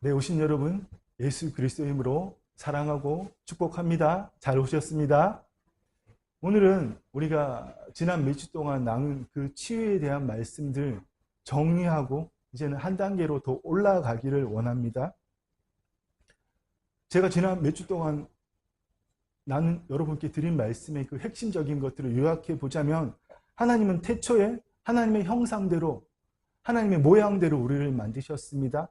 네, 오신 여러분, 예수 그리스도의 이름으로 사랑하고 축복합니다. 잘 오셨습니다. 오늘은 우리가 지난 몇 주 동안 나눈 그 치유에 대한 말씀들 정리하고 이제는 한 단계로 더 올라가기를 원합니다. 제가 지난 몇 주 동안 나는 여러분께 드린 말씀의 그 핵심적인 것들을 요약해 보자면, 하나님은 태초에 하나님의 형상대로, 하나님의 모양대로 우리를 만드셨습니다.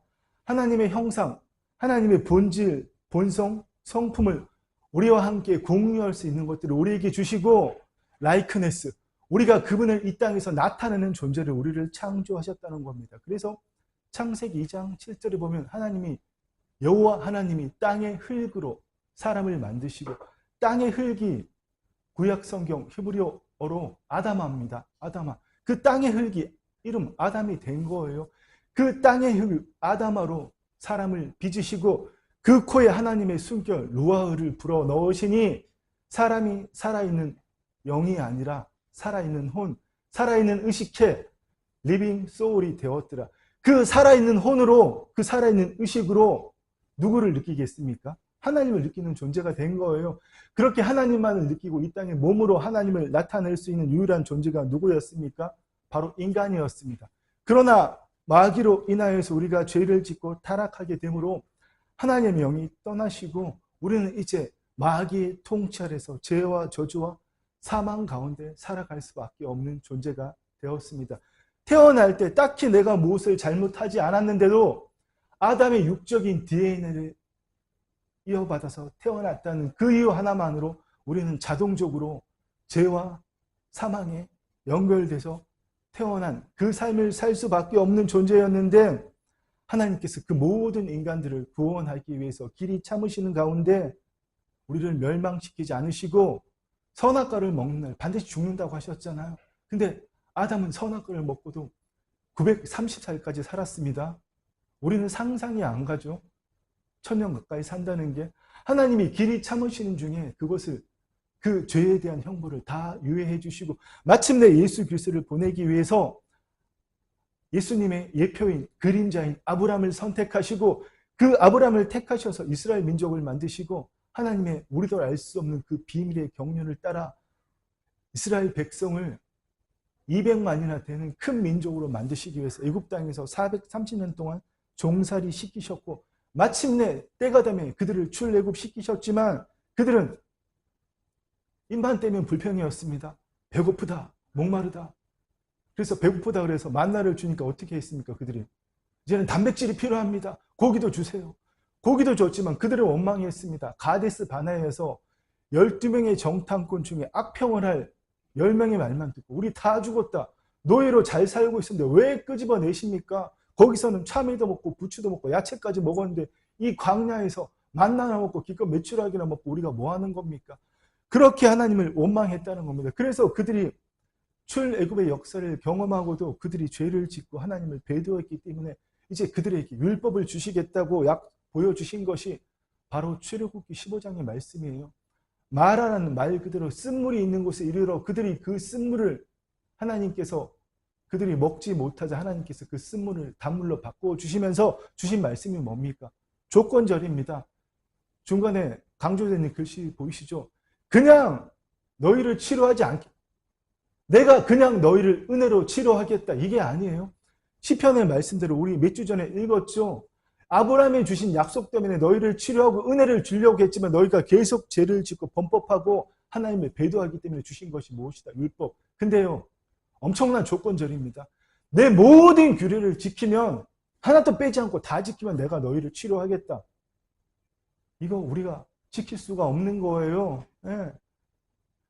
하나님의 형상, 하나님의 본질, 본성, 성품을 우리와 함께 공유할 수 있는 것들을 우리에게 주시고, 라이크네스, 우리가 그분을 이 땅에서 나타내는 존재를 우리를 창조하셨다는 겁니다. 그래서 창세기 2장 7절에 보면 하나님이, 여호와 하나님이 땅의 흙으로 사람을 만드시고, 땅의 흙이 구약 성경 히브리어로 아담아입니다. 아담아. 그 땅의 흙이 이름 아담이 된 거예요. 그 땅의 흙 아담아로 사람을 빚으시고, 그 코에 하나님의 숨결 루아흐를 불어 넣으시니 사람이 살아있는 영이 아니라 살아있는 혼, 살아있는 의식체, 리빙 소울이 되었더라. 그 살아있는 혼으로, 그 살아있는 의식으로 누구를 느끼겠습니까? 하나님을 느끼는 존재가 된 거예요. 그렇게 하나님만을 느끼고 이 땅에 몸으로 하나님을 나타낼 수 있는 유일한 존재가 누구였습니까? 바로 인간이었습니다. 그러나 마귀로 인하여서 우리가 죄를 짓고 타락하게 되므로 하나님의 영이 떠나시고 우리는 이제 마귀의 통치 아래서 죄와 저주와 사망 가운데 살아갈 수밖에 없는 존재가 되었습니다. 태어날 때 딱히 내가 무엇을 잘못하지 않았는데도 아담의 육적인 DNA를 이어받아서 태어났다는 그 이유 하나만으로 우리는 자동적으로 죄와 사망에 연결돼서 태어난 그 삶을 살 수밖에 없는 존재였는데, 하나님께서 그 모든 인간들을 구원하기 위해서 길이 참으시는 가운데 우리를 멸망시키지 않으시고, 선악과를 먹는 날 반드시 죽는다고 하셨잖아요. 근데 아담은 선악과를 먹고도 930살까지 살았습니다. 우리는 상상이 안 가죠. 1000년 가까이 산다는 게. 하나님이 길이 참으시는 중에 그것을, 그 죄에 대한 형벌을 다 유예해 주시고 마침내 예수 그리스도를 보내기 위해서 예수님의 예표인, 그림자인 아브라함을 선택하시고, 그 아브라함을 택하셔서 이스라엘 민족을 만드시고, 하나님의 우리도 알 수 없는 그 비밀의 경륜을 따라 이스라엘 백성을 200만이나 되는 큰 민족으로 만드시기 위해서 애굽 땅에서 430년 동안 종살이 시키셨고, 마침내 때가 되면 그들을 출애굽 시키셨지만 그들은 입만 떼면 불평이었습니다. 배고프다, 목마르다. 그래서 배고프다 그래서 만나를 주니까 어떻게 했습니까? 그들이 이제는 단백질이 필요합니다. 고기도 주세요. 고기도 줬지만 그들은 원망이 했습니다. 가데스 바네아에서 12명의 정탐꾼 중에 악평을 할 10명의 말만 듣고 우리 다 죽었다, 노예로 잘 살고 있었는데 왜 끄집어내십니까? 거기서는 참외도 먹고 부추도 먹고 야채까지 먹었는데 이 광야에서 만나나 먹고 기껏 메추라기나 먹고 우리가 뭐 하는 겁니까? 그렇게 하나님을 원망했다는 겁니다. 그래서 그들이 출애굽의 역사를 경험하고도 그들이 죄를 짓고 하나님을 배도했기 때문에 이제 그들에게 율법을 주시겠다고 보여주신 것이 바로 출애굽기 15장의 말씀이에요. 마라라는 말 그대로 쓴물이 있는 곳에 이르러 그들이 그 쓴물을 하나님께서, 그들이 먹지 못하자 하나님께서 그 쓴물을 단물로 바꿔 주시면서 주신 말씀이 뭡니까? 조건절입니다. 중간에 강조되는 글씨 보이시죠? 그냥 너희를 치료하지 않게, 내가 그냥 너희를 은혜로 치료하겠다, 이게 아니에요. 시편의 말씀대로 우리 몇 주 전에 읽었죠. 아브라함이 주신 약속 때문에 너희를 치료하고 은혜를 주려고 했지만 너희가 계속 죄를 짓고 범법하고 하나님을 배도하기 때문에 주신 것이 무엇이다? 율법. 근데요, 엄청난 조건절입니다. 내 모든 규례를 지키면, 하나도 빼지 않고 다 지키면 내가 너희를 치료하겠다. 이거 우리가 지킬 수가 없는 거예요. 네.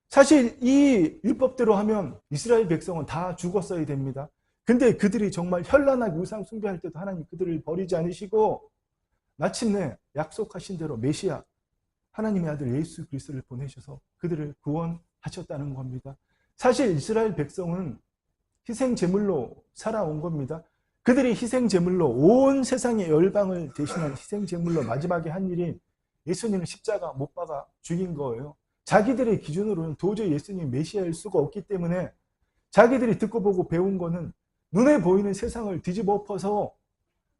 사실 이 율법대로 하면 이스라엘 백성은 다 죽었어야 됩니다. 근데 그들이 정말 현란하게 우상 숭배할 때도 하나님 그들을 버리지 않으시고 마침내 약속하신 대로 메시아, 하나님의 아들 예수 그리스도를 보내셔서 그들을 구원하셨다는 겁니다. 사실 이스라엘 백성은 희생 제물로 살아온 겁니다. 그들이 희생 제물로, 온 세상의 열방을 대신한 희생 제물로 마지막에 한 일이 예수님을 십자가 못 박아 죽인 거예요. 자기들의 기준으로는 도저히 예수님 메시아일 수가 없기 때문에 자기들이 듣고 보고 배운 거는 눈에 보이는 세상을 뒤집어 엎어서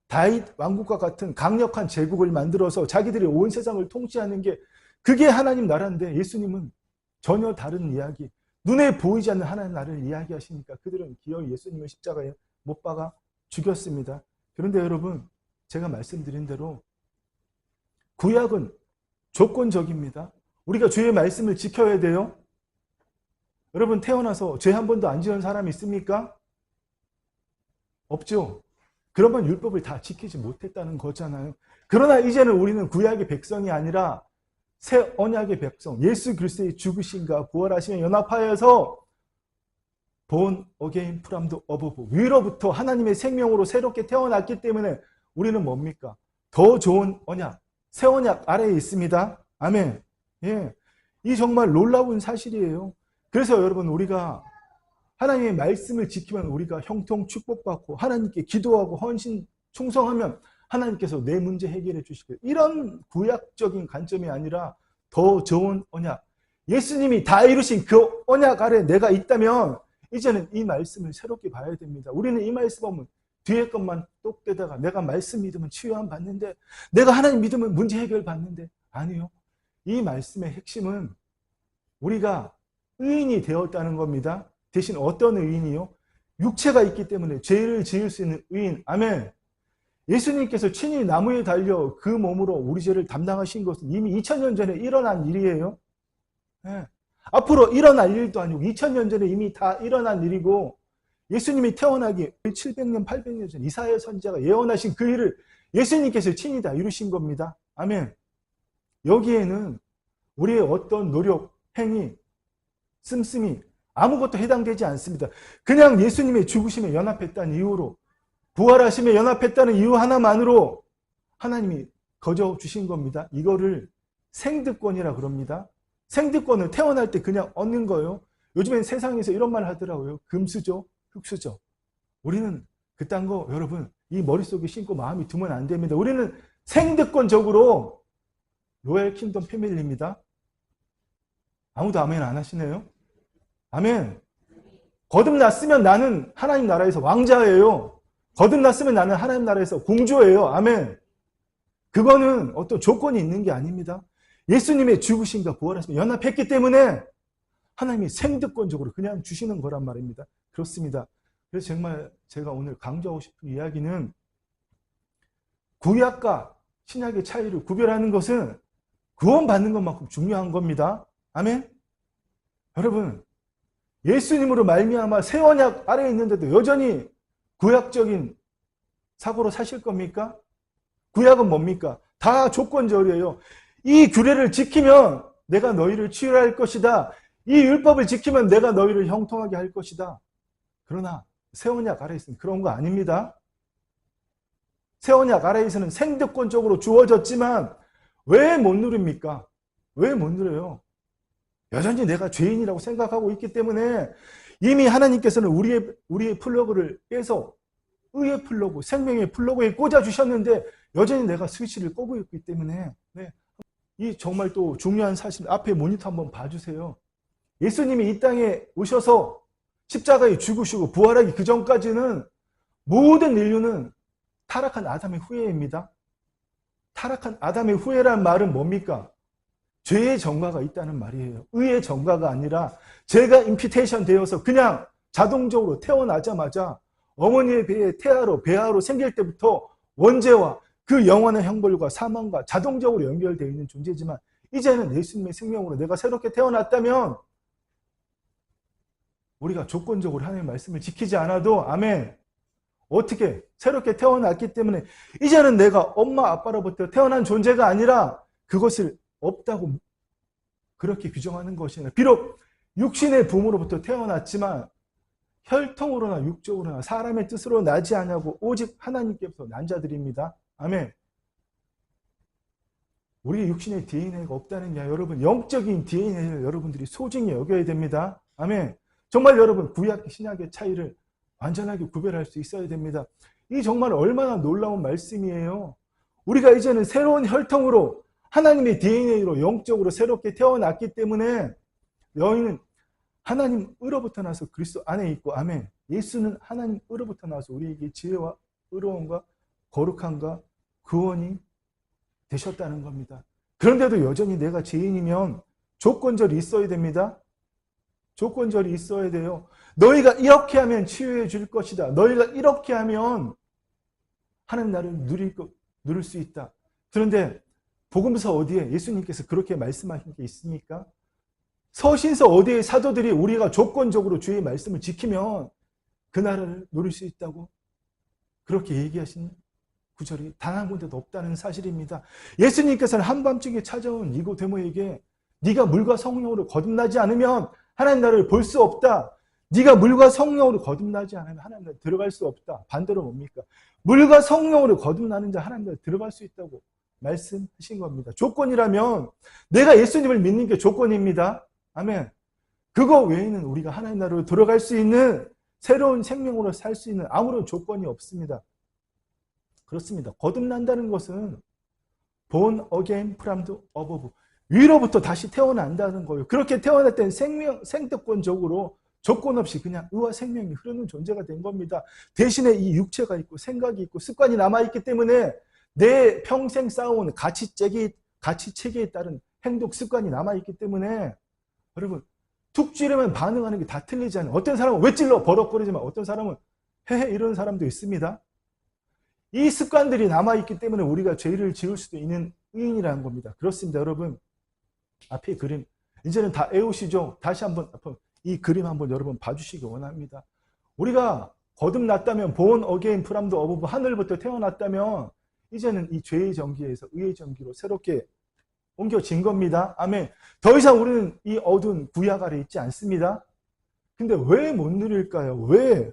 다윗 왕국과 같은 강력한 제국을 만들어서 자기들이 온 세상을 통치하는 게 그게 하나님 나라인데 예수님은 전혀 다른 이야기, 눈에 보이지 않는 하나님 나라를 이야기하시니까 그들은 기어이 예수님을 십자가에 못 박아 죽였습니다. 그런데 여러분, 제가 말씀드린 대로 구약은 조건적입니다. 우리가 주의 말씀을 지켜야 돼요. 여러분, 태어나서 죄 한 번도 안 지은 사람이 있습니까? 없죠. 그러면 율법을 다 지키지 못했다는 거잖아요. 그러나 이제는 우리는 구약의 백성이 아니라 새 언약의 백성, 예수 그리스도의 죽으심과 부활하심에 연합하여서 born again from the above, 위로부터 하나님의 생명으로 새롭게 태어났기 때문에 우리는 뭡니까? 더 좋은 언약, 새 언약 아래에 있습니다. 아멘. 예, 이 정말 놀라운 사실이에요. 그래서 여러분, 우리가 하나님의 말씀을 지키면 우리가 형통 축복받고 하나님께 기도하고 헌신 충성하면 하나님께서 내 문제 해결해 주실 거예요. 이런 구약적인 관점이 아니라 더 좋은 언약, 예수님이 다 이루신 그 언약 아래 내가 있다면 이제는 이 말씀을 새롭게 봐야 됩니다. 우리는 이 말씀 보면 뒤에 것만 똑대다가 내가 말씀 믿으면 치유함 받는데, 내가 하나님 믿으면 문제 해결 받는데, 아니요. 이 말씀의 핵심은 우리가 의인이 되었다는 겁니다. 대신 어떤 의인이요? 육체가 있기 때문에 죄를 지을 수 있는 의인. 아멘. 예수님께서 친히 나무에 달려 그 몸으로 우리 죄를 담당하신 것은 이미 2000년 전에 일어난 일이에요. 네. 앞으로 일어날 일도 아니고 2000년 전에 이미 다 일어난 일이고, 예수님이 태어나기 700년, 800년 전 이사야 선지자가 예언하신 그 일을 예수님께서 친히 다 이루신 겁니다. 아멘. 여기에는 우리의 어떤 노력, 행위, 씀씀이 아무것도 해당되지 않습니다. 그냥 예수님의 죽으심에 연합했다는 이유로, 부활하심에 연합했다는 이유 하나만으로 하나님이 거저 주신 겁니다. 이거를 생득권이라 그럽니다. 생득권을 태어날 때 그냥 얻는 거예요. 요즘엔 세상에서 이런 말 하더라고요. 금수저, 흙수저. 우리는 그딴 거 여러분 이 머릿속에 심고 마음이 두면 안 됩니다. 우리는 생득권적으로 로얄 킹덤 패밀리입니다. 아무도 아멘 안 하시네요. 아멘. 거듭났으면 나는 하나님 나라에서 왕자예요. 거듭났으면 나는 하나님 나라에서 공주예요. 아멘. 그거는 어떤 조건이 있는 게 아닙니다. 예수님의 죽으심과 부활하심에 연합했기 때문에 하나님이 생득권적으로 그냥 주시는 거란 말입니다. 그렇습니다. 그래서 정말 제가 오늘 강조하고 싶은 이야기는 구약과 신약의 차이를 구별하는 것은 구원받는 것만큼 중요한 겁니다. 아멘. 여러분, 예수님으로 말미암아 새 언약 아래에 있는데도 여전히 구약적인 사고로 사실 겁니까? 구약은 뭡니까? 다 조건절이에요. 이 규례를 지키면 내가 너희를 치유할 것이다. 이 율법을 지키면 내가 너희를 형통하게 할 것이다. 그러나 새 언약 아래에서는 그런 거 아닙니다. 새 언약 아래에서는 생득권적으로 주어졌지만 왜 못 누립니까? 왜 못 누려요? 여전히 내가 죄인이라고 생각하고 있기 때문에 이미 하나님께서는 우리의 플러그를 빼서 의의 플러그, 생명의 플러그에 꽂아주셨는데 여전히 내가 스위치를 끄고 있기 때문에, 네. 이 정말 또 중요한 사실, 앞에 모니터 한번 봐주세요. 예수님이 이 땅에 오셔서 십자가에 죽으시고 부활하기 그 전까지는 모든 인류는 타락한 아담의 후예입니다. 타락한 아담의 후예란 말은 뭡니까? 죄의 전가가 있다는 말이에요. 의의 전가가 아니라 죄가 임피테이션 되어서 그냥 자동적으로 태어나자마자 어머니의 배에 배아로 생길 때부터 원죄와 그 영원한 형벌과 사망과 자동적으로 연결되어 있는 존재지만, 이제는 예수님의 생명으로 내가 새롭게 태어났다면 우리가 조건적으로 하나님의 말씀을 지키지 않아도, 아멘, 어떻게 새롭게 태어났기 때문에 이제는 내가 엄마 아빠로부터 태어난 존재가 아니라 그것을 없다고 그렇게 규정하는 것이 아니라, 비록 육신의 부모로부터 태어났지만 혈통으로나 육적으로나 사람의 뜻으로 나지 않냐고 오직 하나님께서 난 자들입니다. 아멘. 우리 육신의 DNA가 없다는 게 여러분, 영적인 DNA를 여러분들이 소중히 여겨야 됩니다. 아멘. 정말 여러분, 구약 신약의 차이를 완전하게 구별할 수 있어야 됩니다. 이 정말 얼마나 놀라운 말씀이에요. 우리가 이제는 새로운 혈통으로 하나님의 DNA로 영적으로 새롭게 태어났기 때문에 너희는 하나님으로부터 나서 그리스도 안에 있고, 아멘. 예수는 하나님으로부터 나서 우리에게 지혜와 의로움과 거룩함과 구원이 되셨다는 겁니다. 그런데도 여전히 내가 죄인이면 조건절이 있어야 됩니다. 조건절이 있어야 돼요. 너희가 이렇게 하면 치유해 줄 것이다. 너희가 이렇게 하면 하나님 나를 누릴 수 있다. 그런데 복음서 어디에 예수님께서 그렇게 말씀하신 게 있습니까? 서신서 어디에 사도들이 우리가 조건적으로 주의 말씀을 지키면 그 나라를 누릴 수 있다고 그렇게 얘기하신 구절이 단 한 군데도 없다는 사실입니다. 예수님께서는 한밤중에 찾아온 니고데모에게 네가 물과 성령으로 거듭나지 않으면 하나님 나라를 볼 수 없다. 네가 물과 성령으로 거듭나지 않으면 하나님 나라에 들어갈 수 없다. 반대로 뭡니까? 물과 성령으로 거듭나는 자 하나님 나라에 들어갈 수 있다고 말씀하신 겁니다. 조건이라면 내가 예수님을 믿는 게 조건입니다. 아멘. 그거 외에는 우리가 하나님 나라로 들어갈 수 있는 새로운 생명으로 살 수 있는 아무런 조건이 없습니다. 그렇습니다. 거듭난다는 것은 born again from the above, 위로부터 다시 태어난다는 거예요. 그렇게 태어날 땐 생特권적으로 조건 없이 그냥 의와 생명이 흐르는 존재가 된 겁니다. 대신에 이 육체가 있고 생각이 있고 습관이 남아있기 때문에 내 평생 쌓아온 가치체계에 따른 행동 습관이 남아있기 때문에 여러분 툭 찌르면 반응하는 게 다 틀리지 않아요. 어떤 사람은 왜 찔러 버럭거리지만 어떤 사람은 헤헤 이런 사람도 있습니다. 이 습관들이 남아있기 때문에 우리가 죄를 지을 수도 있는 의인이라는 겁니다. 그렇습니다. 여러분 앞에 그림 이제는 다 외우시죠? 다시 한번 이 그림 한번 여러분 봐주시기 원합니다. 우리가 거듭났다면 born again from the above, 하늘부터 태어났다면 이제는 이 죄의 전기에서 의의 전기로 새롭게 옮겨진 겁니다. 아멘. 더 이상 우리는 이 어두운 구약 아래 있지 않습니다. 근데 왜 못 누릴까요? 왜?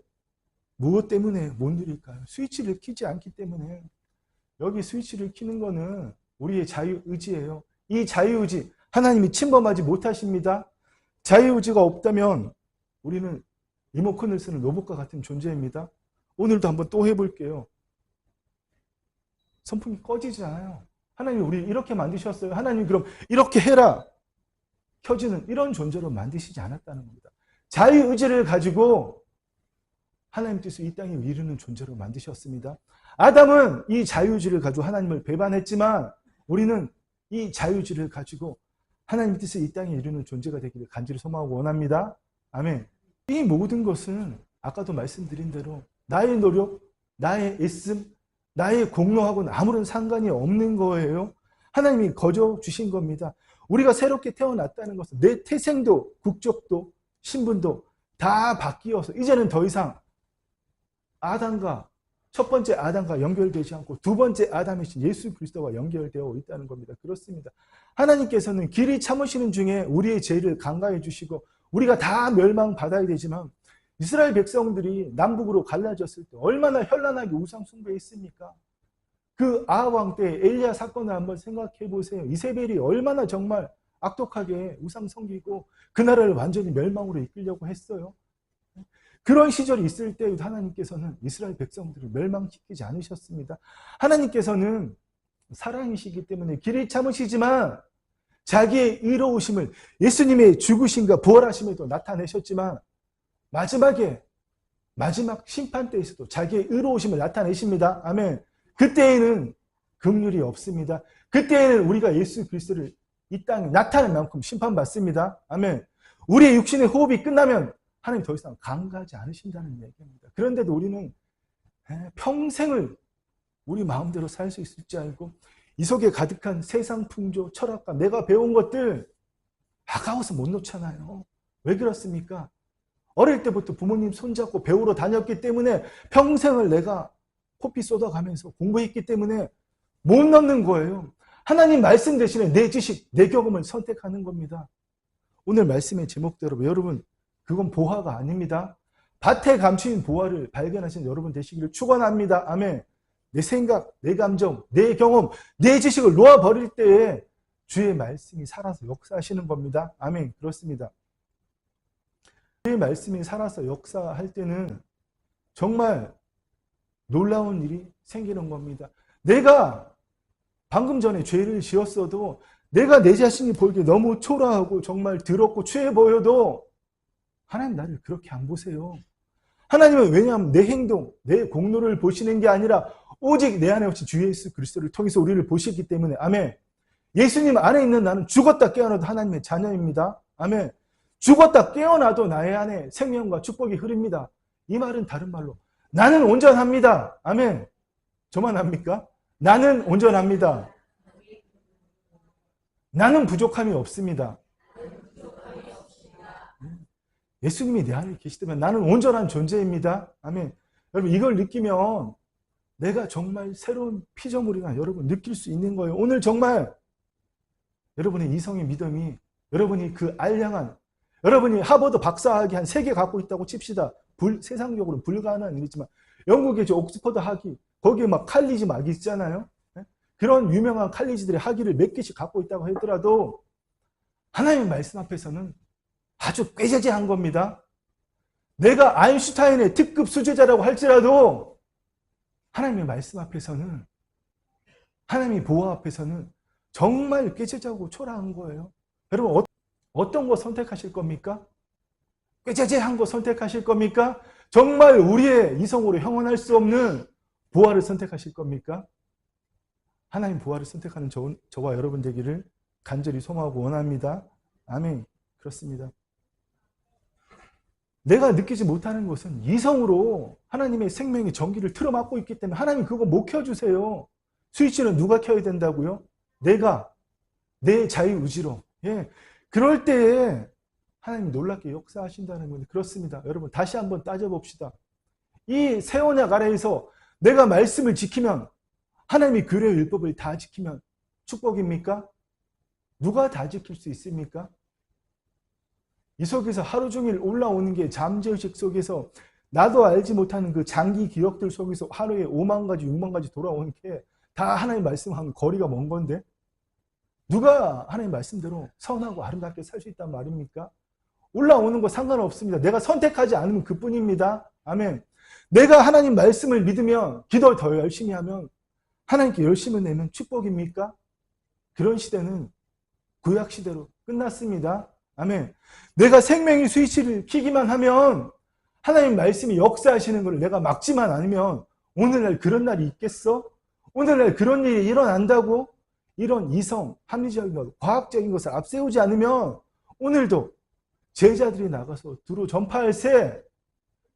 무엇 때문에 못 누릴까요? 스위치를 켜지 않기 때문에. 여기 스위치를 켜는 거는 우리의 자유의지예요. 이 자유의지 하나님이 침범하지 못하십니다. 자유의지가 없다면 우리는 리모컨을 쓰는 로봇과 같은 존재입니다. 오늘도 한번 또 해볼게요. 선풍기 꺼지지 않아요. 하나님이 우리를 이렇게 만드셨어요. 하나님이 그럼 이렇게 해라. 켜지는 이런 존재로 만드시지 않았다는 겁니다. 자유의지를 가지고 하나님 뜻을 이 땅에 이루는 존재로 만드셨습니다. 아담은 이 자유의지를 가지고 하나님을 배반했지만 우리는 이 자유의지를 가지고 하나님 뜻을 이 땅에 이루는 존재가 되기를 간절히 소망하고 원합니다. 아멘. 이 모든 것은 아까도 말씀드린 대로 나의 노력, 나의 애씀, 나의 공로하고는 아무런 상관이 없는 거예요. 하나님이 거저 주신 겁니다. 우리가 새롭게 태어났다는 것은 내 태생도 국적도 신분도 다 바뀌어서 이제는 더 이상 첫 번째 아담과 연결되지 않고 두 번째 아담이신 예수 그리스도와 연결되어 있다는 겁니다. 그렇습니다. 하나님께서는 길이 참으시는 중에 우리의 죄를 강가해 주시고 우리가 다 멸망받아야 되지만 이스라엘 백성들이 남북으로 갈라졌을 때 얼마나 현란하게 우상 숭배했습니까? 그 아합 왕 때 엘리야 사건을 한번 생각해 보세요. 이세벨이 얼마나 정말 악독하게 우상 섬기고 그 나라를 완전히 멸망으로 이끌려고 했어요. 그런 시절이 있을 때 하나님께서는 이스라엘 백성들을 멸망시키지 않으셨습니다. 하나님께서는 사랑이시기 때문에 길이 참으시지만 자기의 의로우심을 예수님의 죽으심과 부활하심에도 나타내셨지만 마지막 심판 때에서도 자기의 의로우심을 나타내십니다. 아멘. 그때에는 긍휼이 없습니다. 그때에는 우리가 예수 그리스도를 이 땅에 나타낼 만큼 심판받습니다. 아멘. 우리의 육신의 호흡이 끝나면 하나님 더 이상 강가하지 않으신다는 얘기입니다. 그런데도 우리는 평생을 우리 마음대로 살 수 있을 줄 알고 이 속에 가득한 세상 풍조, 철학과 내가 배운 것들 아까워서 못 놓잖아요. 왜 그렇습니까? 어릴 때부터 부모님 손잡고 배우러 다녔기 때문에 평생을 내가 코피 쏟아가면서 공부했기 때문에 못 넣는 거예요. 하나님 말씀 대신에 내 지식, 내 경험을 선택하는 겁니다. 오늘 말씀의 제목대로 여러분 그건 보화가 아닙니다. 밭에 감추인 보화를 발견하신 여러분 되시기를 축원합니다. 아멘. 내 생각, 내 감정, 내 경험, 내 지식을 놓아버릴 때에 주의 말씀이 살아서 역사하시는 겁니다. 아멘. 그렇습니다. 주의 말씀이 살아서 역사할 때는 정말 놀라운 일이 생기는 겁니다. 내가 방금 전에 죄를 지었어도 내가 내 자신이 보이기에 너무 초라하고 정말 더럽고 추해 보여도 하나님 나를 그렇게 안 보세요. 하나님은 왜냐하면 내 행동, 내 공로를 보시는 게 아니라 오직 내 안에 오신 주 예수 그리스도를 통해서 우리를 보시기 때문에 아멘. 예수님 안에 있는 나는 죽었다 깨어나도 하나님의 자녀입니다. 아멘. 죽었다 깨어나도 나의 안에 생명과 축복이 흐릅니다. 이 말은 다른 말로 나는 온전합니다. 아멘. 저만 합니까? 나는 온전합니다. 나는 부족함이 없습니다. 예수님이 내 안에 계시다면 나는 온전한 존재입니다. 아멘. 여러분 이걸 느끼면 내가 정말 새로운 피조물이나 여러분 느낄 수 있는 거예요. 오늘 정말 여러분의 이성의 믿음이 여러분이 그 알량한 여러분이 하버드 박사학위 한 3개 갖고 있다고 칩시다. 세상적으로 불가능한 일이지만 영국의 저 옥스퍼드 학위 거기에 막 칼리지 막 있잖아요. 그런 유명한 칼리지들의 학위를 몇 개씩 갖고 있다고 하더라도 하나님의 말씀 앞에서는 아주 꾀죄죄한 겁니다. 내가 아인슈타인의 특급 수제자라고 할지라도 하나님의 말씀 앞에서는 하나님의 보호 앞에서는 정말 꾀죄죄하고 초라한 거예요. 여러분 어떤 거 선택하실 겁니까? 꾀죄죄한 거 선택하실 겁니까? 정말 우리의 이성으로 형언할 수 없는 보화를 선택하실 겁니까? 하나님 보화를 선택하는 저와 여러분 되기를 간절히 소망하고 원합니다. 아멘. 그렇습니다. 내가 느끼지 못하는 것은 이성으로 하나님의 생명의 전기를 틀어막고 있기 때문에 하나님 그거 못 켜주세요. 스위치는 누가 켜야 된다고요? 내가 내 자유의지로. 예. 그럴 때에 하나님 놀랍게 역사하신다는 겁니다. 그렇습니다. 여러분 다시 한번 따져봅시다. 이 새 언약 아래에서 내가 말씀을 지키면 하나님이 규례의 율법을 다 지키면 축복입니까? 누가 다 지킬 수 있습니까? 이 속에서 하루 종일 올라오는 게 잠재의식 속에서 나도 알지 못하는 그 장기 기억들 속에서 하루에 5만 가지 6만 가지 돌아오는 게 다 하나님 말씀하면 거리가 먼 건데 누가 하나님 말씀대로 선하고 아름답게 살 수 있단 말입니까? 올라오는 거 상관없습니다. 내가 선택하지 않으면 그뿐입니다. 아멘. 내가 하나님 말씀을 믿으면 기도를 더 열심히 하면 하나님께 열심을 내면 축복입니까? 그런 시대는 구약 시대로 끝났습니다. 아멘. 내가 생명의 스위치를 켜기만 하면 하나님 말씀이 역사하시는 걸 내가 막지만 않으면 오늘날 그런 날이 있겠어? 오늘날 그런 일이 일어난다고? 이런 이성, 합리적인 것, 과학적인 것을 앞세우지 않으면 오늘도 제자들이 나가서 두루 전파할세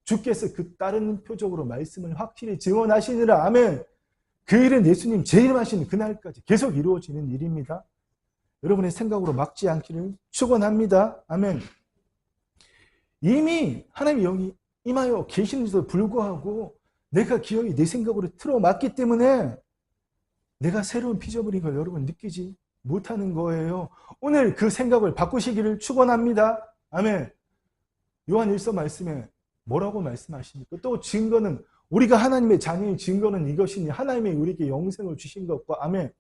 주께서 그 다른 표적으로 말씀을 확실히 증언하시느라 아멘. 그 일은 예수님 재림하시는 그날까지 계속 이루어지는 일입니다. 여러분의 생각으로 막지 않기를 축원합니다. 아멘. 이미 하나님의 영이 임하여 계시는데도 불구하고 내가 기억이 내 생각으로 틀어막기 때문에 내가 새로운 피조물인 걸 여러분 느끼지 못하는 거예요. 오늘 그 생각을 바꾸시기를 축원합니다. 아멘. 요한 1서 말씀에 뭐라고 말씀하십니까? 또 증거는 우리가 하나님의 자녀의 증거는 이것이니 하나님이 우리에게 영생을 주신 것과 아멘.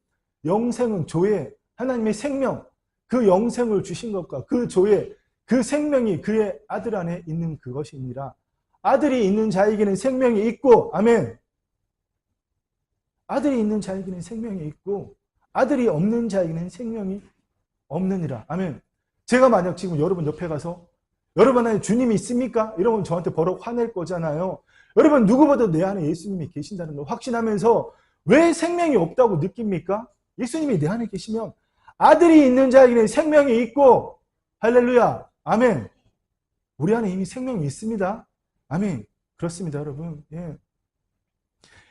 영생은 조에 하나님의 생명 그 영생을 주신 것과 그 조에 그 생명이 그의 아들 안에 있는 그것이니라. 아들이 있는 자에게는 생명이 있고 아멘. 아들이 있는 자에게는 생명이 있고 아들이 없는 자에게는 생명이 없느니라. 아멘. 제가 만약 지금 여러분 옆에 가서 여러분 안에 주님이 있습니까? 이러면 저한테 버럭 화낼 거잖아요. 여러분 누구보다 내 안에 예수님이 계신다는 걸 확신하면서 왜 생명이 없다고 느낍니까? 예수님이 내 안에 계시면 아들이 있는 자에게는 생명이 있고 할렐루야. 아멘. 우리 안에 이미 생명이 있습니다. 아멘. 그렇습니다, 여러분. 예.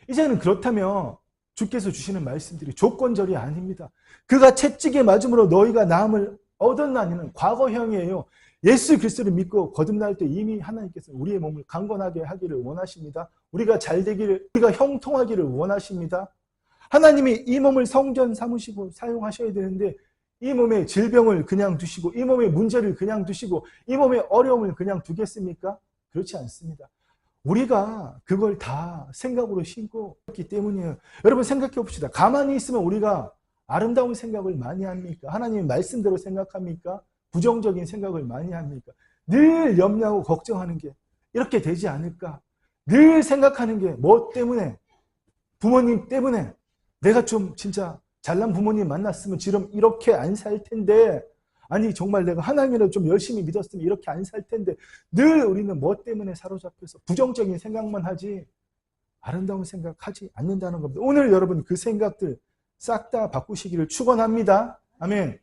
이제는 그렇다면 주께서 주시는 말씀들이 조건절이 아닙니다. 그가 채찍에 맞음으로 너희가 나음을 얻었나니는 과거형이에요. 예수 그리스도를 믿고 거듭날 때 이미 하나님께서 우리의 몸을 강건하게 하기를 원하십니다. 우리가 잘 되기를, 우리가 형통하기를 원하십니다. 하나님이 이 몸을 성전 삼으시고 사용하셔야 되는데 이 몸의 질병을 그냥 두시고 이 몸의 문제를 그냥 두시고 이 몸의 어려움을 그냥 두겠습니까? 그렇지 않습니다. 우리가 그걸 다 생각으로 심고 있기 때문이에요. 여러분 생각해 봅시다. 가만히 있으면 우리가 아름다운 생각을 많이 합니까? 하나님의 말씀대로 생각합니까? 부정적인 생각을 많이 합니까? 늘 염려하고 걱정하는 게 이렇게 되지 않을까? 늘 생각하는 게 뭐 때문에? 부모님 때문에 내가 좀 진짜 잘난 부모님 만났으면 지금 이렇게 안 살 텐데, 아니 정말 내가 하나님이라도 좀 열심히 믿었으면 이렇게 안 살 텐데, 늘 우리는 뭐 때문에 사로잡혀서 부정적인 생각만 하지 아름다운 생각하지 않는다는 겁니다. 오늘 여러분 그 생각들 싹 다 바꾸시기를 축원합니다. 아멘.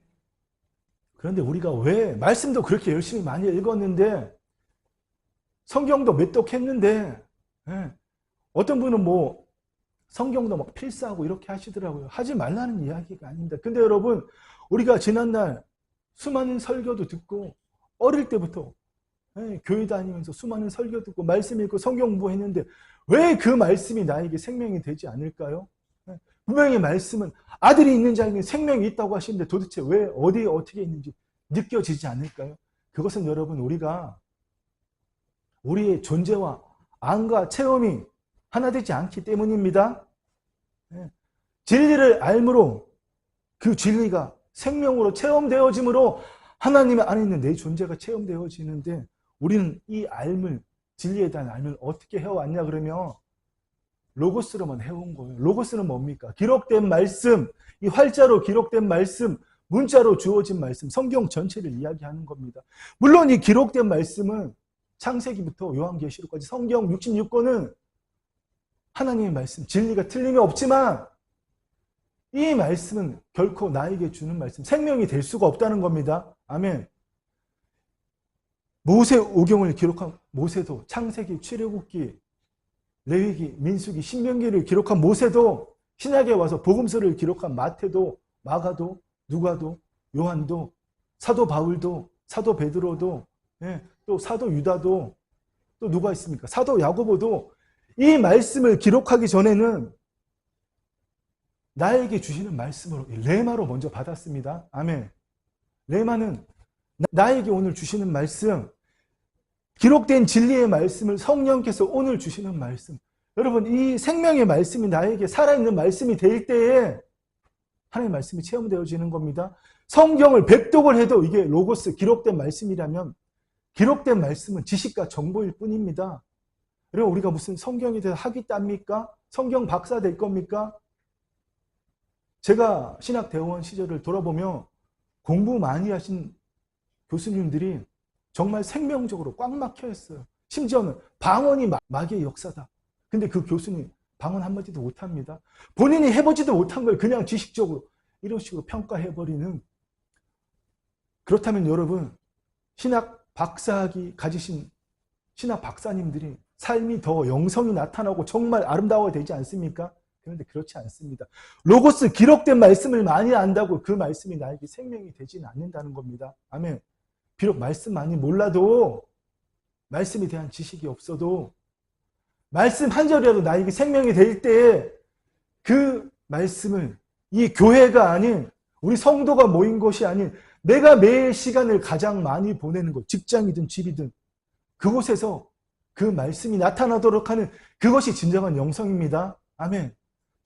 그런데 우리가 왜 말씀도 그렇게 열심히 많이 읽었는데 성경도 몇 독 했는데 어떤 분은 뭐 성경도 막 필사하고 이렇게 하시더라고요. 하지 말라는 이야기가 아닙니다. 근데 여러분 우리가 지난날 수많은 설교도 듣고 어릴 때부터 교회 다니면서 수많은 설교 듣고 말씀 읽고 성경 공부했는데 왜 그 말씀이 나에게 생명이 되지 않을까요? 분명히 말씀은 아들이 있는 자에게 생명이 있다고 하시는데 도대체 왜 어디에 어떻게 있는지 느껴지지 않을까요? 그것은 여러분 우리가 우리의 존재와 안과 체험이 하나 되지 않기 때문입니다. 진리를 알므로 그 진리가 생명으로 체험되어짐으로 하나님의 안에 있는 내 존재가 체험되어지는데 우리는 이 알물, 진리에 대한 알물 어떻게 해왔냐 그러면 로고스로만 해온 거예요. 로고스는 뭡니까? 기록된 말씀, 이 활자로 기록된 말씀, 문자로 주어진 말씀, 성경 전체를 이야기하는 겁니다. 물론 이 기록된 말씀은 창세기부터 요한계시록까지 성경 66권은 하나님의 말씀, 진리가 틀림이 없지만 이 말씀은 결코 나에게 주는 말씀, 생명이 될 수가 없다는 겁니다. 아멘. 모세 오경을 기록한 모세도 창세기, 출애굽기, 레위기, 민수기, 신명기를 기록한 모세도 신약에 와서 복음서를 기록한 마태도, 마가도, 누가도, 요한도, 사도 바울도, 사도 베드로도, 또 사도 유다도, 또 누가 있습니까? 사도 야고보도 이 말씀을 기록하기 전에는 나에게 주시는 말씀으로 레마로 먼저 받았습니다. 아멘. 레마는 나에게 오늘 주시는 말씀, 기록된 진리의 말씀을 성령께서 오늘 주시는 말씀. 여러분 이 생명의 말씀이 나에게 살아있는 말씀이 될 때에 하나님의 말씀이 체험되어지는 겁니다. 성경을 백독을 해도 이게 로고스 기록된 말씀이라면 기록된 말씀은 지식과 정보일 뿐입니다. 여러분 우리가 무슨 성경에 대해서 학위 땁니까? 성경 박사 될 겁니까? 제가 신학대원 시절을 돌아보면 공부 많이 하신 교수님들이 정말 생명적으로 꽉 막혀 있어요. 심지어는 방언이 마귀의 역사다. 근데 그 교수님 방언 한마디도 못합니다. 본인이 해보지도 못한 걸 그냥 지식적으로 이런 식으로 평가해버리는. 그렇다면 여러분 신학 박사학위 가지신 신학 박사님들이 삶이 더 영성이 나타나고 정말 아름다워야 되지 않습니까? 그런데 그렇지 않습니다. 로고스 기록된 말씀을 많이 안다고 그 말씀이 나에게 생명이 되지는 않는다는 겁니다. 아멘. 비록 말씀 많이 몰라도 말씀에 대한 지식이 없어도 말씀 한 절이라도 나에게 생명이 될 때에 그 말씀을 이 교회가 아닌 우리 성도가 모인 곳이 아닌 내가 매일 시간을 가장 많이 보내는 곳, 직장이든 집이든 그곳에서 그 말씀이 나타나도록 하는 그것이 진정한 영성입니다. 아멘.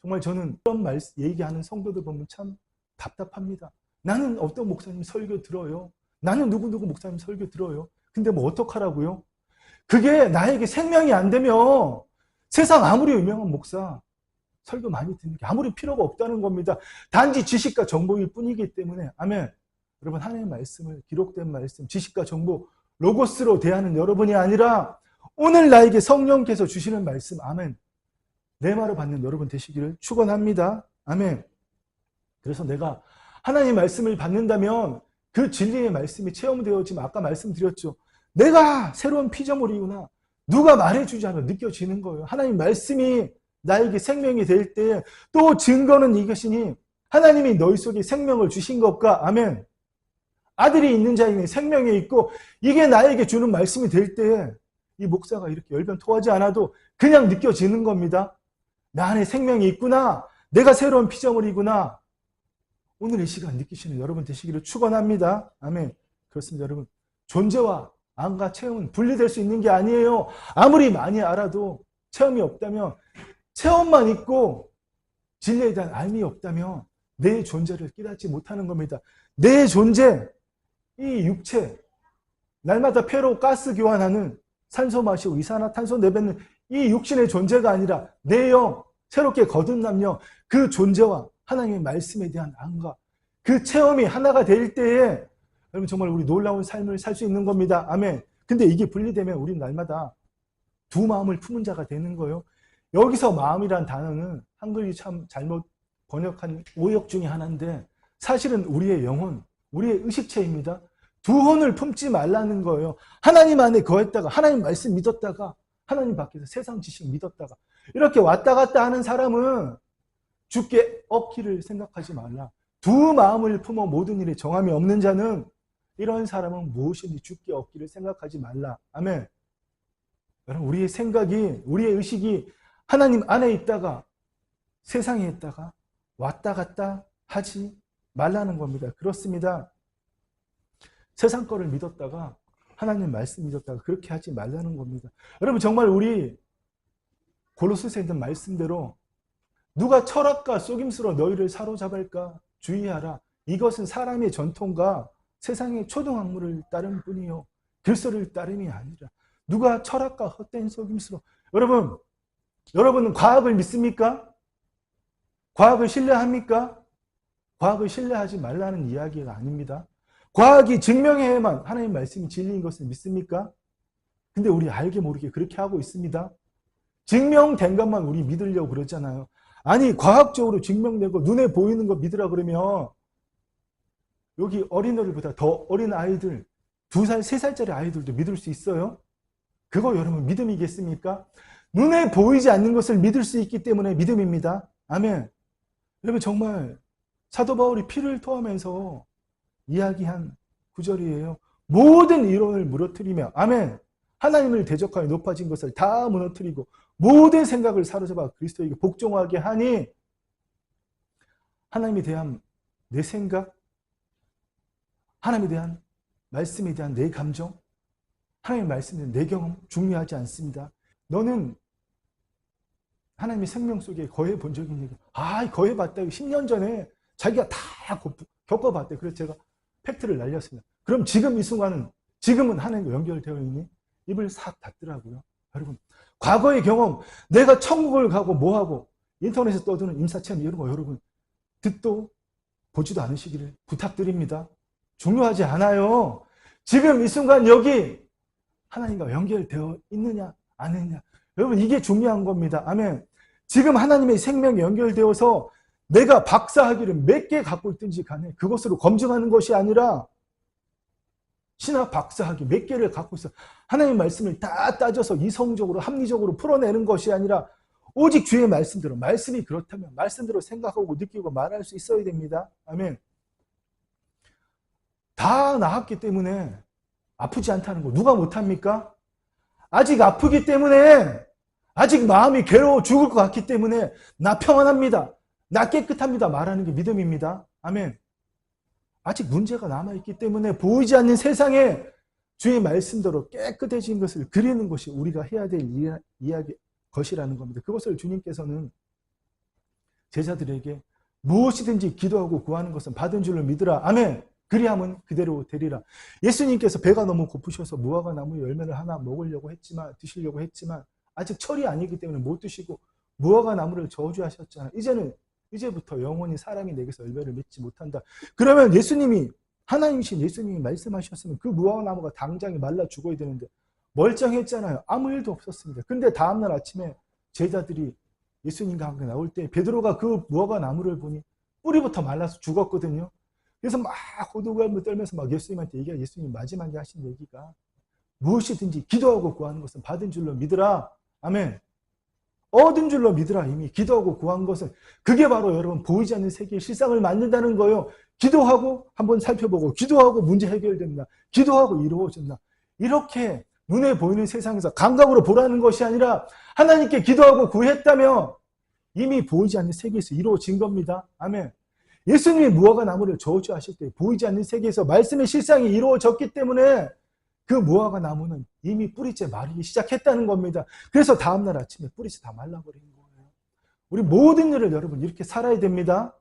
정말 저는 그런 얘기하는 성도들 보면 참 답답합니다. 나는 어떤 목사님 설교 들어요. 나는 누구누구 목사님 설교 들어요. 근데 뭐 어떡하라고요? 그게 나에게 생명이 안 되면 세상 아무리 유명한 목사 설교 많이 듣는 게 아무리 필요가 없다는 겁니다. 단지 지식과 정보일 뿐이기 때문에. 아멘. 여러분 하나님의 말씀을 기록된 말씀, 지식과 정보, 로고스로 대하는 여러분이 아니라 오늘 나에게 성령께서 주시는 말씀. 아멘. 내 말을 받는 여러분 되시기를 축원합니다. 아멘. 그래서 내가 하나님의 말씀을 받는다면 그 진리의 말씀이 체험되어지면 아까 말씀드렸죠. 내가 새로운 피조물이구나. 누가 말해주지 않아 느껴지는 거예요. 하나님 말씀이 나에게 생명이 될 때 또 증거는 이것이니 하나님이 너희 속에 생명을 주신 것과 아멘. 아들이 있는 자에게 생명이 있고 이게 나에게 주는 말씀이 될 때 이 목사가 이렇게 열변 토하지 않아도 그냥 느껴지는 겁니다. 나 안에 생명이 있구나. 내가 새로운 피조물이구나. 오늘 이 시간 느끼시는 여러분 되시기를 축원합니다. 아멘. 그렇습니다. 여러분. 존재와 안과 체험은 분리될 수 있는 게 아니에요. 아무리 많이 알아도 체험이 없다면 체험만 있고 진리에 대한 알미 없다면 내 존재를 깨닫지 못하는 겁니다. 내 존재, 이 육체, 날마다 폐로 가스 교환하는 산소 마시고 이산화탄소 내뱉는 이 육신의 존재가 아니라 내 영, 새롭게 거듭난 영, 그 존재와 하나님의 말씀에 대한 안과 그 체험이 하나가 될 때에 여러분 정말 우리 놀라운 삶을 살 수 있는 겁니다. 아멘. 근데 이게 분리되면 우리는 날마다 두 마음을 품은 자가 되는 거예요. 여기서 마음이란 단어는 한글이 참 잘못 번역한 오역 중에 하나인데 사실은 우리의 영혼, 우리의 의식체입니다. 두 혼을 품지 말라는 거예요. 하나님 안에 거했다가 하나님 말씀 믿었다가 하나님 밖에서 세상 지식 믿었다가 이렇게 왔다 갔다 하는 사람은 주께 얻기를 생각하지 말라. 두 마음을 품어 모든 일에 정함이 없는 자는 이런 사람은 무엇이든지 주께 얻기를 생각하지 말라. 아멘. 여러분, 우리의 생각이, 우리의 의식이 하나님 안에 있다가 세상에 있다가 왔다 갔다 하지 말라는 겁니다. 그렇습니다. 세상 거를 믿었다가 하나님 말씀 믿었다가 그렇게 하지 말라는 겁니다. 여러분, 정말 우리 고로새서에 있는 말씀대로 누가 철학과 속임수로 너희를 사로잡을까 주의하라. 이것은 사람의 전통과 세상의 초등학문을 따른 뿐이요 글소를 따름이 아니라. 누가 철학과 헛된 속임수로. 여러분은 과학을 믿습니까? 과학을 신뢰합니까? 과학을 신뢰하지 말라는 이야기가 아닙니다. 과학이 증명해야만 하나님 말씀이 진리인 것을 믿습니까? 근데 우리 알게 모르게 그렇게 하고 있습니다. 증명된 것만 우리 믿으려고 그러잖아요. 아니, 과학적으로 증명되고 눈에 보이는 거 믿으라 그러면 여기 어린어른보다 더 어린 아이들, 2살, 3살짜리 아이들도 믿을 수 있어요? 그거 여러분 믿음이겠습니까? 눈에 보이지 않는 것을 믿을 수 있기 때문에 믿음입니다. 아멘. 여러분, 정말 사도 바울이 피를 토하면서 이야기한 구절이에요. 모든 이론을 무너뜨리며, 아멘. 하나님을 대적하여 높아진 것을 다 무너뜨리고 모든 생각을 사로잡아 그리스도에게 복종하게 하니 하나님에 대한 내 생각, 하나님에 대한 말씀에 대한 내 감정, 하나님의 말씀에 대한 내 경험 중요하지 않습니다. 너는 하나님의 생명 속에 거해 본 적이 있는 거해 봤다. 10년 전에 자기가 다 겪어봤대. 그래서 제가 팩트를 날렸습니다. 그럼 지금 이 순간은, 지금은 하나님과 연결되어 있니? 입을 싹 닫더라고요. 여러분, 과거의 경험, 내가 천국을 가고 뭐하고 인터넷에 떠드는 임사체험 이런 거 여러분 듣도 보지도 않으시기를 부탁드립니다. 중요하지 않아요. 지금 이 순간 여기 하나님과 연결되어 있느냐 안 있느냐, 여러분 이게 중요한 겁니다. 아멘. 지금 하나님의 생명이 연결되어서 내가 박사학위를 몇 개 갖고 있든지 간에 그것으로 검증하는 것이 아니라 신학 박사학위 몇 개를 갖고 있어 하나님의 말씀을 다 따져서 이성적으로 합리적으로 풀어내는 것이 아니라 오직 주의 말씀대로, 말씀이 그렇다면 말씀대로 생각하고 느끼고 말할 수 있어야 됩니다. 아멘. 다 나았기 때문에 아프지 않다는 거 누가 못합니까? 아직 아프기 때문에, 아직 마음이 괴로워 죽을 것 같기 때문에 나 평안합니다, 나 깨끗합니다 말하는 게 믿음입니다. 아멘. 아직 문제가 남아있기 때문에 보이지 않는 세상에 주의 말씀대로 깨끗해진 것을 그리는 것이 우리가 해야 될 것이라는 겁니다. 그것을 주님께서는 제자들에게 무엇이든지 기도하고 구하는 것은 받은 줄로 믿으라. 아멘. 그리함은 그대로 되리라. 예수님께서 배가 너무 고프셔서 무화과 나무 열매를 하나 드시려고 했지만 아직 철이 아니기 때문에 못 드시고 무화과 나무를 저주하셨잖아요. 이제부터 영원히 사람이 내게서 열매를 맺지 못한다. 그러면 예수님이, 하나님이신 예수님이 말씀하셨으면 그 무화과 나무가 당장에 말라 죽어야 되는데 멀쩡했잖아요. 아무 일도 없었습니다. 근데 다음날 아침에 제자들이 예수님과 함께 나올 때 베드로가 그 무화과 나무를 보니 뿌리부터 말라서 죽었거든요. 그래서 막 호들갑을 떨면서 막 예수님한테 얘기해요. 예수님 마지막에 하신 얘기가 무엇이든지 기도하고 구하는 것은 받은 줄로 믿으라. 아멘. 얻은 줄로 믿으라. 이미 기도하고 구한 것은, 그게 바로 여러분 보이지 않는 세계의 실상을 만든다는 거예요. 기도하고 한번 살펴보고, 기도하고 문제 해결된다, 기도하고 이루어진다. 이렇게 눈에 보이는 세상에서 감각으로 보라는 것이 아니라 하나님께 기도하고 구했다면 이미 보이지 않는 세계에서 이루어진 겁니다. 아멘. 예수님이 무화과 나무를 저주하실 때 보이지 않는 세계에서 말씀의 실상이 이루어졌기 때문에 그 무화과 나무는 이미 뿌리째 마르기 시작했다는 겁니다. 그래서 다음날 아침에 뿌리째 다 말라버린 거예요. 우리 모든 일을 여러분 이렇게 살아야 됩니다.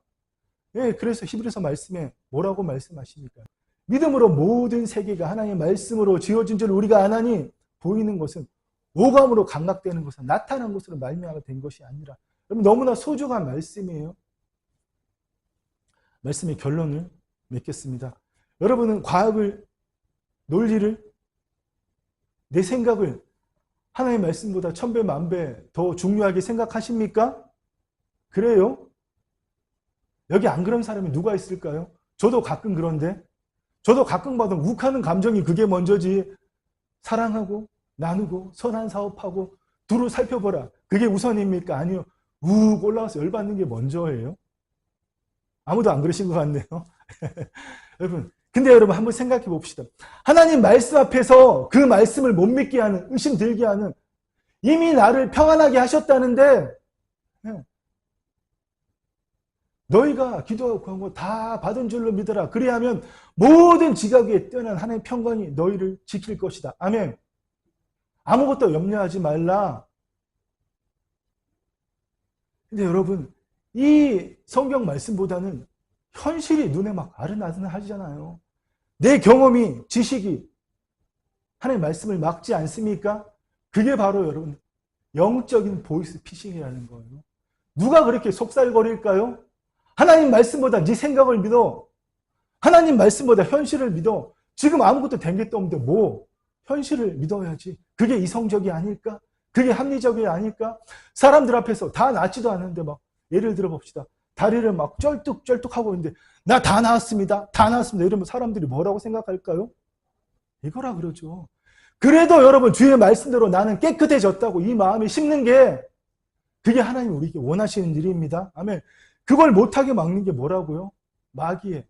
예, 그래서 히브리서 말씀에 뭐라고 말씀하십니까? 믿음으로 모든 세계가 하나님의 말씀으로 지어진 줄 우리가 아나니, 보이는 것은, 오감으로 감각되는 것은 나타난 것으로 말미암아 된 것이 아니라, 여러분 너무나 소중한 말씀이에요. 말씀의 결론을 맺겠습니다. 여러분은 과학을, 논리를, 내 생각을 하나님의 말씀보다 천배 만배 더 중요하게 생각하십니까? 그래요? 여기 안 그런 사람이 누가 있을까요? 저도 가끔 그런데, 저도 가끔 봐도 욱하는 감정이 그게 먼저지. 사랑하고 나누고 선한 사업하고 두루 살펴보라, 그게 우선입니까? 아니요. 욱 올라와서 열받는 게 먼저예요. 아무도 안 그러신 것 같네요. 여러분, 근데 여러분 한번 생각해 봅시다. 하나님 말씀 앞에서 그 말씀을 못 믿게 하는, 의심 들게 하는, 이미 나를 평안하게 하셨다는데 너희가 기도하고 구한 거 다 받은 줄로 믿어라. 그리하면 모든 지각에 뛰어난 하나님의 평강이 너희를 지킬 것이다. 아멘. 아무것도 염려하지 말라. 근데 여러분, 이 성경 말씀보다는 현실이 눈에 막 아른아른하잖아요. 내 경험이, 지식이 하나님의 말씀을 막지 않습니까? 그게 바로 여러분 영적인 보이스 피싱이라는 거예요. 누가 그렇게 속살거릴까요? 하나님 말씀보다 네 생각을 믿어. 하나님 말씀보다 현실을 믿어. 지금 아무것도 된 게 없는데 뭐 현실을 믿어야지. 그게 이성적이 아닐까? 그게 합리적이 아닐까? 사람들 앞에서 다 낫지도 않은데 막 예를 들어 봅시다. 다리를 막 쩔뚝쩔뚝 하고 있는데 나 다 나았습니다. 다 나았습니다. 이러면 사람들이 뭐라고 생각할까요? 이거라 그러죠. 그래도 여러분 주의 말씀대로 나는 깨끗해졌다고 이 마음이 심는 게 그게 하나님 우리에게 원하시는 일입니다. 아멘. 그걸 못하게 막는 게 뭐라고요? 마귀의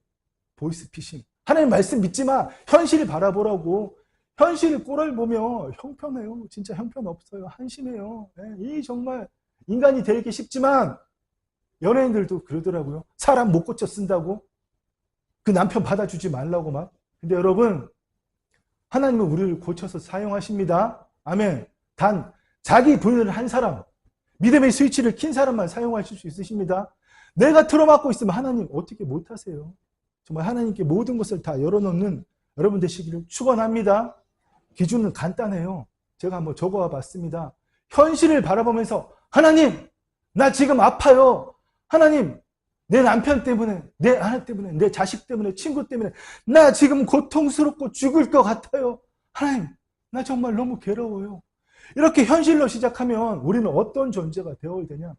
보이스피싱. 하나님 말씀 믿지 마. 현실을 바라보라고. 현실 꼴을 보면 형편해요. 진짜 형편없어요. 한심해요. 이 정말 인간이 되기 쉽지만 연예인들도 그러더라고요. 사람 못 고쳐 쓴다고. 그 남편 받아주지 말라고 막. 근데 여러분, 하나님은 우리를 고쳐서 사용하십니다. 아멘. 단 자기 부인을 한 사람, 믿음의 스위치를 킨 사람만 사용하실 수 있으십니다. 내가 틀어막고 있으면 하나님 어떻게 못하세요? 정말 하나님께 모든 것을 다 열어놓는 여러분 되시기를 축원합니다. 기준은 간단해요. 제가 한번 적어와 봤습니다. 현실을 바라보면서 하나님, 나 지금 아파요. 하나님, 내 남편 때문에, 내 아내 때문에, 내 자식 때문에, 친구 때문에 나 지금 고통스럽고 죽을 것 같아요. 하나님, 나 정말 너무 괴로워요. 이렇게 현실로 시작하면 우리는 어떤 존재가 되어야 되냐?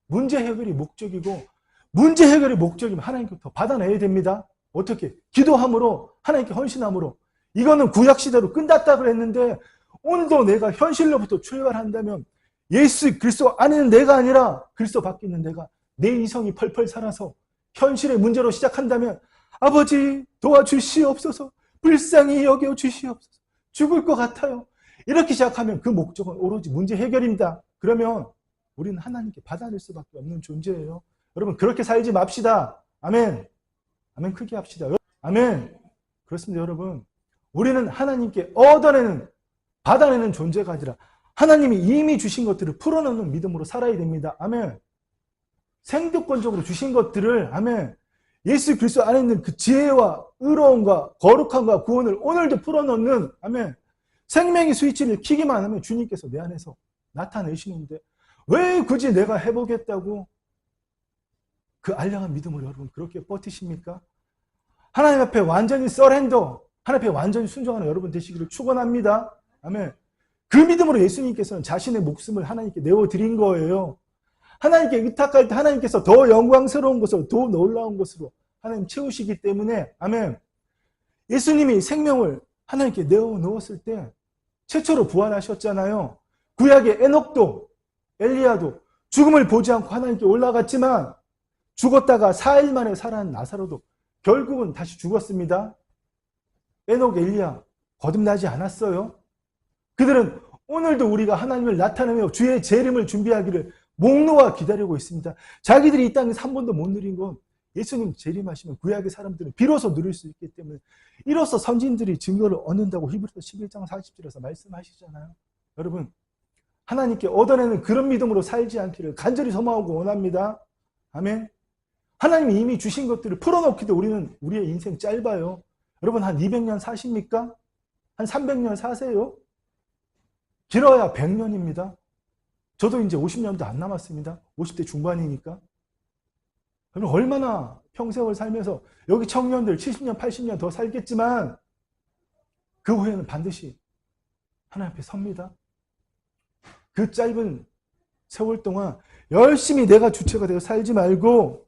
문제 해결이 목적이고, 문제 해결의 목적이면 하나님께부터 받아내야 됩니다. 어떻게? 기도함으로, 하나님께 헌신함으로. 이거는 구약시대로 끝났다 그랬는데 오늘도 내가 현실로부터 출발한다면 예수 그리스도 안에는 내가 아니라 그리스도 밖에 있는 내가, 내 이성이 펄펄 살아서 현실의 문제로 시작한다면 아버지 도와주시옵소서, 불쌍히 여겨주시옵소서, 죽을 것 같아요. 이렇게 시작하면 그 목적은 오로지 문제 해결입니다. 그러면 우리는 하나님께 받아낼 수밖에 없는 존재예요. 여러분 그렇게 살지 맙시다. 아멘. 아멘 크게 합시다. 아멘. 그렇습니다. 여러분 우리는 하나님께 얻어내는, 받아내는 존재가 아니라 하나님이 이미 주신 것들을 풀어놓는 믿음으로 살아야 됩니다. 아멘. 생득권적으로 주신 것들을, 아멘, 예수 그리스도 안에 있는 그 지혜와 의로움과 거룩함과 구원을 오늘도 풀어놓는, 아멘, 생명의 스위치를 켜기만 하면 주님께서 내 안에서 나타내시는데 왜 굳이 내가 해보겠다고 그 알량한 믿음으로 여러분 그렇게 버티십니까? 하나님 앞에 완전히 서렌더, 하나님 앞에 완전히 순종하는 여러분 되시기를 축원합니다. 아멘. 그 믿음으로 예수님께서는 자신의 목숨을 하나님께 내어드린 거예요. 하나님께 의탁할 때 하나님께서 더 영광스러운 것으로, 더 놀라운 것으로 하나님 채우시기 때문에, 아멘. 예수님이 생명을 하나님께 내어놓았을 때 최초로 부활하셨잖아요. 구약의 에녹도 엘리야도 죽음을 보지 않고 하나님께 올라갔지만 죽었다가 4일 만에 살아난 나사로도 결국은 다시 죽었습니다. 에녹, 엘리야 거듭나지 않았어요. 그들은 오늘도 우리가 하나님을 나타내며 주의 재림을 준비하기를 목 놓아 기다리고 있습니다. 자기들이 이 땅에서 한 번도 못 누린 건 예수님 재림하시면 구약의 사람들은 비로소 누릴 수 있기 때문에 이로써 선진들이 증거를 얻는다고 히브리서 11장 40절에서 말씀하시잖아요. 여러분 하나님께 얻어내는 그런 믿음으로 살지 않기를 간절히 소망하고 원합니다. 아멘. 하나님이 이미 주신 것들을 풀어놓기도 우리는 우리의 인생 짧아요. 여러분 한 200년 사십니까? 한 300년 사세요? 길어야 100년입니다. 저도 이제 50년도 안 남았습니다. 50대 중반이니까. 여러분 얼마나 평생을 살면서 여기 청년들 70년, 80년 더 살겠지만 그 후에는 반드시 하나님 앞에 섭니다. 그 짧은 세월 동안 열심히 내가 주체가 되어 살지 말고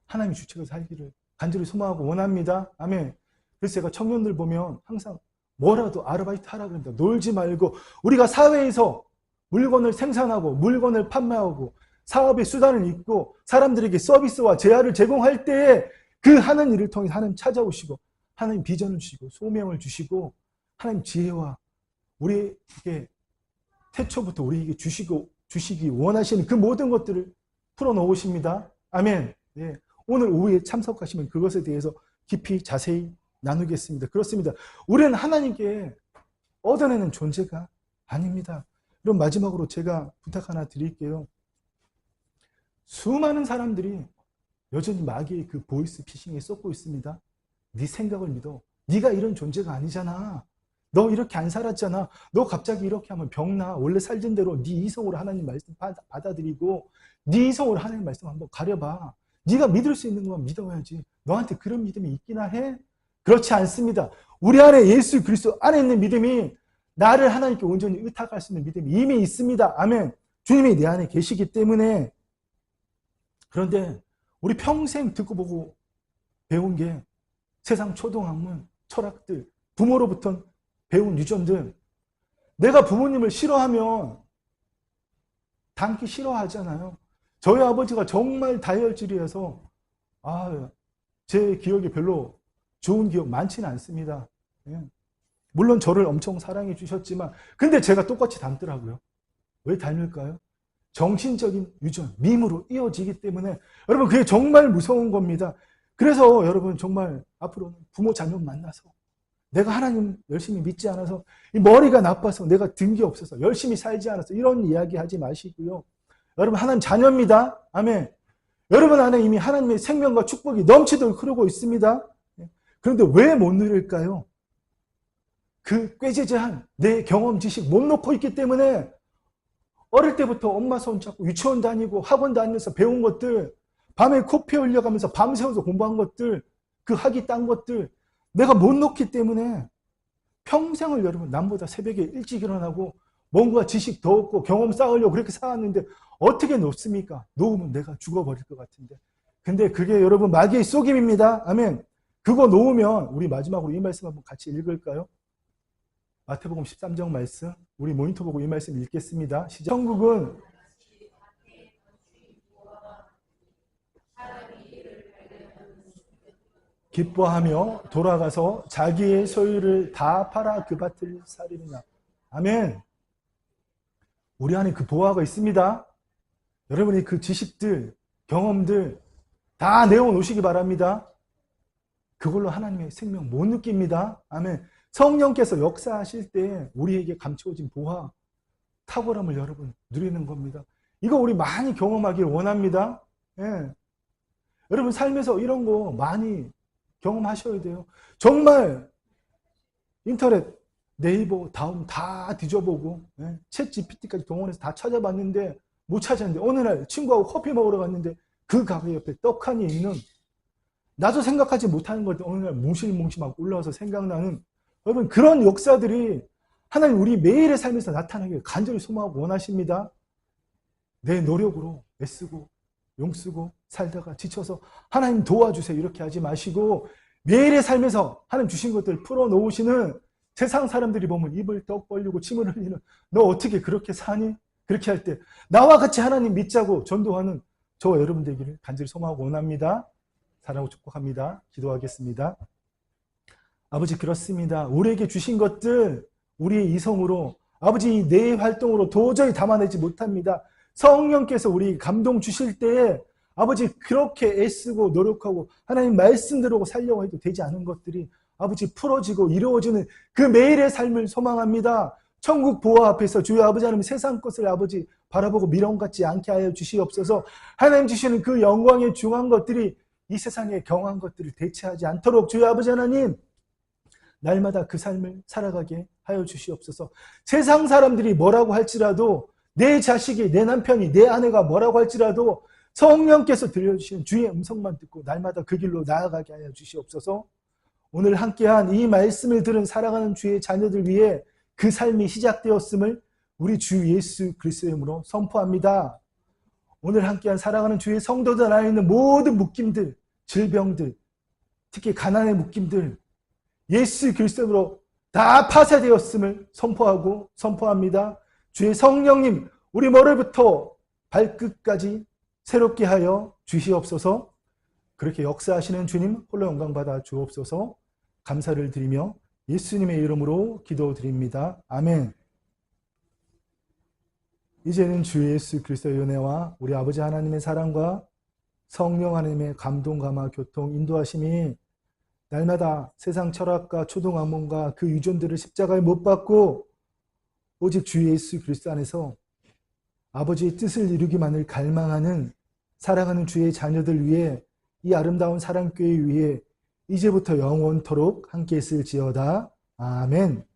하나님이 주체가 살기를 간절히 소망하고 원합니다. 아멘. 그래서 제가 청년들 보면 항상 뭐라도 아르바이트 하라 그럽니다. 놀지 말고 우리가 사회에서 물건을 생산하고 물건을 판매하고 사업의 수단을 잇고 사람들에게 서비스와 재화를 제공할 때에 그 하는 일을 통해 하나님 찾아오시고 하나님 비전을 주시고 소명을 주시고 하나님 지혜와 우리에게 태초부터 우리에게 주시기 원하시는 그 모든 것들을 풀어놓으십니다. 아멘. 예. 오늘 오후에 참석하시면 그것에 대해서 깊이 자세히 나누겠습니다. 그렇습니다. 우리는 하나님께 얻어내는 존재가 아닙니다. 그럼 마지막으로 제가 부탁 하나 드릴게요. 수많은 사람들이 여전히 마귀의 그 보이스 피싱에 쏟고 있습니다. 네 생각을 믿어. 네가 이런 존재가 아니잖아. 너 이렇게 안 살았잖아. 너 갑자기 이렇게 하면 병나. 원래 살던 대로 네 이성으로 하나님 말씀 받아들이고 네 이성으로 하나님 말씀 한번 가려봐. 네가 믿을 수 있는 것만 믿어야지. 너한테 그런 믿음이 있기나 해? 그렇지 않습니다. 우리 안에 예수 그리스도 안에 있는 믿음이 나를 하나님께 온전히 의탁할 수 있는 믿음이 이미 있습니다. 아멘. 주님이 내 안에 계시기 때문에. 그런데 우리 평생 듣고 보고 배운 게 세상 초등학문, 철학들, 부모로부터 배운 유전들. 내가 부모님을 싫어하면 닮기 싫어하잖아요. 저희 아버지가 정말 다혈질이어서 제 기억이 별로 좋은 기억 많지는 않습니다. 예. 물론 저를 엄청 사랑해 주셨지만 근데 제가 똑같이 닮더라고요. 왜 닮을까요? 정신적인 유전, 밈으로 이어지기 때문에 여러분 그게 정말 무서운 겁니다. 그래서 여러분 정말 앞으로는 부모 자녀 만나서 내가 하나님 열심히 믿지 않아서 이 머리가 나빠서 내가 든게 없어서 열심히 살지 않아서 이런 이야기 하지 마시고요. 여러분 하나님 자녀입니다. 아멘. 여러분 안에 이미 하나님의 생명과 축복이 넘치도록 흐르고 있습니다. 그런데 왜 못 누릴까요? 그 꾀지지한 내 경험 지식 못 놓고 있기 때문에 어릴 때부터 엄마 손 잡고 유치원 다니고 학원 다니면서 배운 것들, 밤에 코피 흘려가면서 밤새워서 공부한 것들, 그 학위 딴 것들 내가 못 놓기 때문에 평생을 여러분 남보다 새벽에 일찍 일어나고 뭔가 지식 더 얻고 경험 쌓으려고 그렇게 살았는데 어떻게 놓습니까? 놓으면 내가 죽어버릴 것 같은데. 근데 그게 여러분 마귀의 속임입니다. 아멘. 그거 놓으면 우리 마지막으로 이 말씀 한번 같이 읽을까요? 마태복음 13장 말씀. 우리 모니터 보고 이 말씀 읽겠습니다. 시작. 천국은 기뻐하며 돌아가서 자기의 소유를 다 팔아 그 밭을 사리느냐. 아멘. 우리 안에 그 보화가 있습니다. 여러분이 그 지식들, 경험들 다 내어놓으시기 바랍니다. 그걸로 하나님의 생명 못 느낍니다. 아멘. 성령께서 역사하실 때 우리에게 감추어진 보화, 탁월함을 여러분 누리는 겁니다. 이거 우리 많이 경험하길 원합니다. 예. 여러분 삶에서 이런 거 많이 경험하셔야 돼요. 정말 인터넷, 네이버, 다음 다 뒤져보고 챗 GPT까지 동원해서 다 찾아봤는데 못 찾았는데 어느 날 친구하고 커피 먹으러 갔는데 그 가게 옆에 떡하니 있는 나도 생각하지 못하는 것들 어느 날 뭉실뭉실 막 올라와서 생각나는 여러분 그런 역사들이 하나님 우리 매일의 삶에서 나타나길 간절히 소망하고 원하십니다. 내 노력으로 애쓰고 용쓰고 살다가 지쳐서 하나님 도와주세요 이렇게 하지 마시고 매일의 삶에서 하나님 주신 것들을 풀어놓으시는 세상 사람들이 보면 입을 떡 벌리고 침을 흘리는 너 어떻게 그렇게 사니? 그렇게 할 때 나와 같이 하나님 믿자고 전도하는 저와 여러분 되기를 간절히 소망하고 원합니다. 사랑하고 축복합니다. 기도하겠습니다. 아버지 그렇습니다. 우리에게 주신 것들 우리의 이성으로 아버지 내 활동으로 도저히 담아내지 못합니다. 성령께서 우리 감동 주실 때에 아버지 그렇게 애쓰고 노력하고 하나님 말씀대로 살려고 해도 되지 않은 것들이 아버지 풀어지고 이루어지는 그 매일의 삶을 소망합니다. 천국 보호 앞에서 주여 아버지 하나님 세상 것을 아버지 바라보고 미련 갖지 않게 하여 주시옵소서. 하나님 주시는 그 영광의 중한 것들이 이 세상의 경한 것들을 대체하지 않도록 주여 아버지 하나님 날마다 그 삶을 살아가게 하여 주시옵소서. 세상 사람들이 뭐라고 할지라도 내 자식이 내 남편이 내 아내가 뭐라고 할지라도 성령께서 들려주시는 주의 음성만 듣고 날마다 그 길로 나아가게 하여 주시옵소서. 오늘 함께한 이 말씀을 들은 사랑하는 주의 자녀들 위해 그 삶이 시작되었음을 우리 주 예수 그리스도의 이름으로 선포합니다. 오늘 함께한 사랑하는 주의 성도들 안에 있는 모든 묶임들, 질병들, 특히 가난의 묶임들, 예수 그리스도로 다 파쇄되었음을 선포하고 선포합니다. 주의 성령님, 우리 머리부터 발끝까지 새롭게 하여 주시옵소서. 그렇게 역사하시는 주님 홀로 영광 받아 주옵소서. 감사를 드리며 예수님의 이름으로 기도드립니다. 아멘. 이제는 주 예수 그리스도의 은혜와 우리 아버지 하나님의 사랑과 성령 하나님의 감동, 감화, 교통, 인도하심이 날마다 세상 철학과 초등학문과 그 유전들을 십자가에 못 박고 오직 주 예수 그리스도 안에서 아버지의 뜻을 이루기만을 갈망하는 사랑하는 주의 자녀들 위해 이 아름다운 사랑교회 위에 이제부터 영원토록 함께 있을지어다. 아멘.